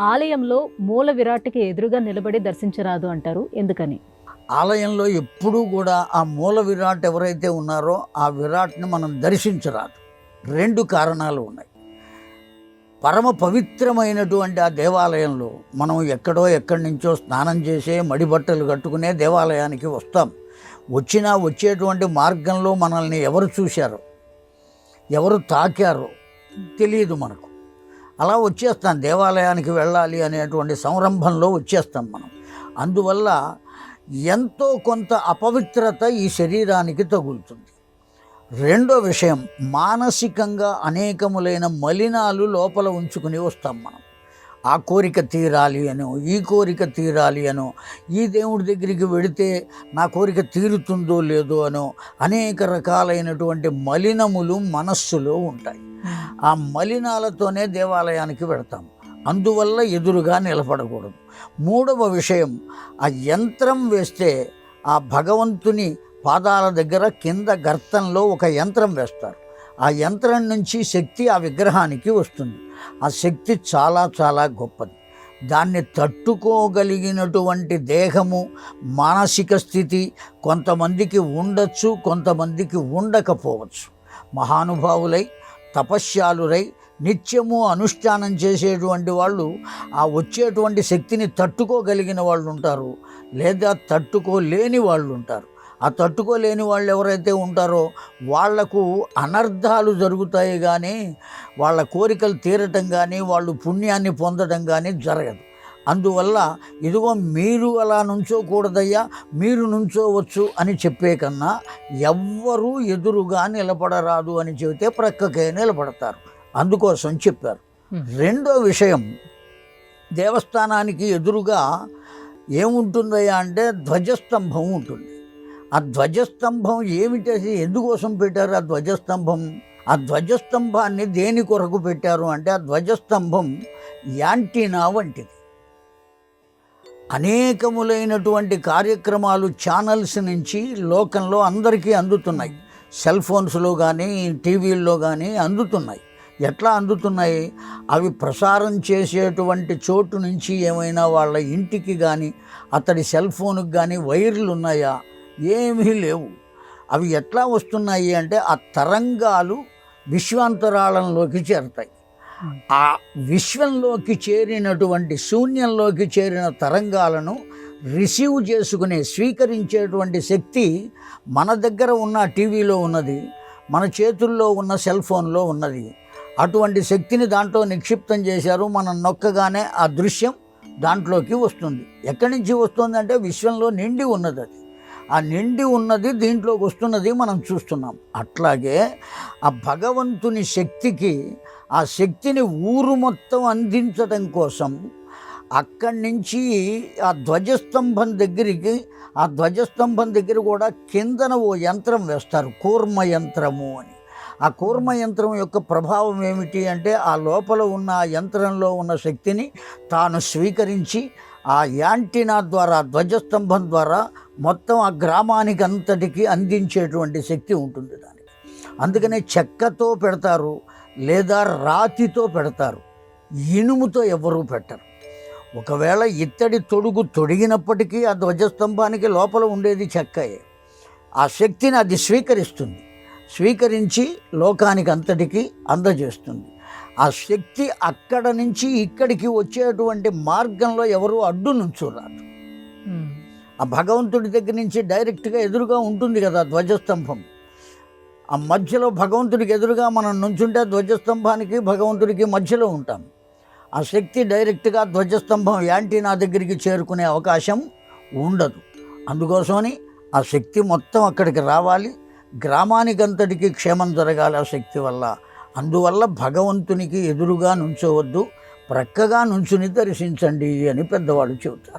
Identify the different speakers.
Speaker 1: ఆలయంలో మూల విరాట్కి ఎదురుగా నిలబడి దర్శించరాదు అంటారు. ఎందుకని?
Speaker 2: ఆలయంలో ఎప్పుడూ కూడా ఆ మూల విరాట్ ఎవరైతే ఉన్నారో ఆ విరాట్ని మనం దర్శించరాదు. 2 కారణాలు ఉన్నాయి. పరమ పవిత్రమైనటువంటి ఆ దేవాలయంలో మనం ఎక్కడి నుంచో స్నానం చేసే మడిబట్టలు కట్టుకునే దేవాలయానికి వస్తాం. వచ్చేటువంటి మార్గంలో మనల్ని ఎవరు చూశారో, ఎవరు తాకారో తెలియదు మనకు. అలా వచ్చేస్తాం, దేవాలయానికి వెళ్ళాలి అనేటువంటి సంరంభంలో వచ్చేస్తాం మనం. అందువల్ల ఎంతో కొంత అపవిత్రత ఈ శరీరానికి తగులుతుంది. రెండో విషయం, మానసికంగా అనేకములైన మలినాలు లోపల ఉంచుకుని వస్తాం మనం. ఆ కోరిక తీరాలి అనో, ఈ కోరిక తీరాలి అనో, ఈ దేవుడి దగ్గరికి వెడితే నా కోరిక తీరుతుందో లేదో అనో అనేక రకాలైనటువంటి మలినములు మనస్సులో ఉంటాయి. ఆ మలినాలతోనే దేవాలయానికి వెడతాం. అందువల్ల ఎదురుగా నిలబడకూడదు. మూడవ విషయం, ఆ యంత్రం వేస్తే ఆ భగవంతుని పాదాల దగ్గర కింద గర్తంలో ఒక యంత్రం వేస్తారు. ఆ యంత్రం నుంచి శక్తి ఆ విగ్రహానికి వస్తుంది. ఆ శక్తి చాలా చాలా గొప్పది. దాన్ని తట్టుకోగలిగినటువంటి దేహము, మానసిక స్థితి కొంతమందికి ఉండొచ్చు, కొంతమందికి ఉండకపోవచ్చు. మహానుభావులై తపశ్శాలురై నిత్యము అనుష్ఠానం చేసేటువంటి వాళ్ళు ఆ వచ్చేటువంటి శక్తిని తట్టుకోగలిగిన వాళ్ళు ఉంటారు, లేదా తట్టుకోలేని వాళ్ళు ఉంటారు. ఆ తట్టుకోలేని వాళ్ళు ఎవరైతే ఉంటారో వాళ్లకు అనర్థాలు జరుగుతాయి, కానీ వాళ్ళ కోరికలు తీరటం కానీ వాళ్ళు పుణ్యాన్ని పొందడం కానీ జరగదు. అందువల్ల ఇదిగో మీరు అలా నుంచోకూడదయ్యా, మీరు నుంచోవచ్చు అని చెప్పే కన్నా ఎవ్వరూ ఎదురుగా నిలబడరాదు అని చెబితే ప్రక్కకే నిలబడతారు. అందుకోసం చెప్పారు. రెండో విషయం, దేవస్థానానికి ఎదురుగా ఏముంటుందయ్యా అంటే ధ్వజస్తంభం ఉంటుంది. ఆ ధ్వజస్తంభం ఏమిటది, ఎందుకోసం పెట్టారు ఆ ధ్వజస్తంభం? ఆ ధ్వజస్తంభాన్ని దేని కొరకు పెట్టారు అంటే, ఆ ధ్వజస్తంభం యాంటీనా వంటిది. అనేకములైనటువంటి కార్యక్రమాలు ఛానల్స్ నుంచి లోకంలో అందరికీ అందుతున్నాయి. సెల్ ఫోన్స్లో కానీ టీవీల్లో కానీ అందుతున్నాయి. ఎట్లా అందుతున్నాయి? అవి ప్రసారం చేసేటువంటి చోటు నుంచి ఏమైనా వాళ్ళ ఇంటికి కానీ అతడి సెల్ ఫోన్కి కానీ వైర్లు ఉన్నాయా? ఏమీ లేవు. అవి ఎట్లా వస్తున్నాయి అంటే, ఆ తరంగాలు విశ్వాంతరాళంలోకి చేరుతాయి. ఆ విశ్వంలోకి చేరినటువంటి, శూన్యంలోకి చేరిన తరంగాలను రిసీవ్ చేసుకునే, స్వీకరించేటువంటి శక్తి మన దగ్గర ఉన్న టీవీలో ఉన్నది, మన చేతుల్లో ఉన్న సెల్ ఫోన్లో ఉన్నది. అటువంటి శక్తిని దాంట్లో నిక్షిప్తం చేశారు. మనం నొక్కగానే ఆ దృశ్యం దాంట్లోకి వస్తుంది. ఎక్కడి నుంచి వస్తుంది అంటే, విశ్వంలో నిండి ఉన్నది. అది ఆ నిండి ఉన్నది దీంట్లోకి వస్తున్నది మనం చూస్తున్నాం. అట్లాగే ఆ భగవంతుని శక్తికి, ఆ శక్తిని ఊరు మొత్తం అందించడం కోసం అక్కడి నుంచి ఆ ధ్వజస్తంభం దగ్గరికి, ఆ ధ్వజస్తంభం దగ్గర కూడా కిందన ఓ యంత్రం వేస్తారు, కూర్మ యంత్రము అని. ఆ కూర్మ యంత్రం యొక్క ప్రభావం ఏమిటి అంటే, ఆ లోపల ఉన్న ఆ యంత్రంలో ఉన్న శక్తిని తాను స్వీకరించి ఆ యాంటీనా ద్వారా, ధ్వజస్తంభం ద్వారా మొత్తం ఆ గ్రామానికి అంతటికి అందించేటువంటి శక్తి ఉంటుంది దానికి. అందుకనే చెక్కతో పెడతారు, లేదా రాతితో పెడతారు, ఇనుముతో ఎవరూ పెట్టరు. ఒకవేళ ఇత్తడి తొడుగు తొడిగినప్పటికీ ఆ ధ్వజస్తంభానికి లోపల ఉండేది చెక్కయే. ఆ శక్తిని అది స్వీకరించి లోకానికి అంతటికి అందజేస్తుంది. ఆ శక్తి అక్కడ నుంచి ఇక్కడికి వచ్చేటువంటి మార్గంలో ఎవరు అడ్డు నుంచోరాదు. ఆ భగవంతుడి దగ్గర నుంచి డైరెక్ట్గా ఎదురుగా ఉంటుంది కదా ధ్వజస్తంభం. ఆ మధ్యలో భగవంతుడికి ఎదురుగా మనం నుంచుంటే ధ్వజస్తంభానికి భగవంతుడికి మధ్యలో ఉంటాం. ఆ శక్తి డైరెక్ట్గా ధ్వజస్తంభం యాంటీనా దగ్గరికి చేరుకునే అవకాశం ఉండదు. అందుకోసమని ఆ శక్తి మొత్తం అక్కడికి రావాలి, గ్రామానికంతటికి క్షేమం జరగాలి ఆ శక్తి వల్ల. అందువల్ల భగవంతునికి ఎదురుగా నుంచోవద్దు, ప్రక్కగా నుంచుని దర్శించండి అని పెద్దవాళ్ళు చెబుతారు.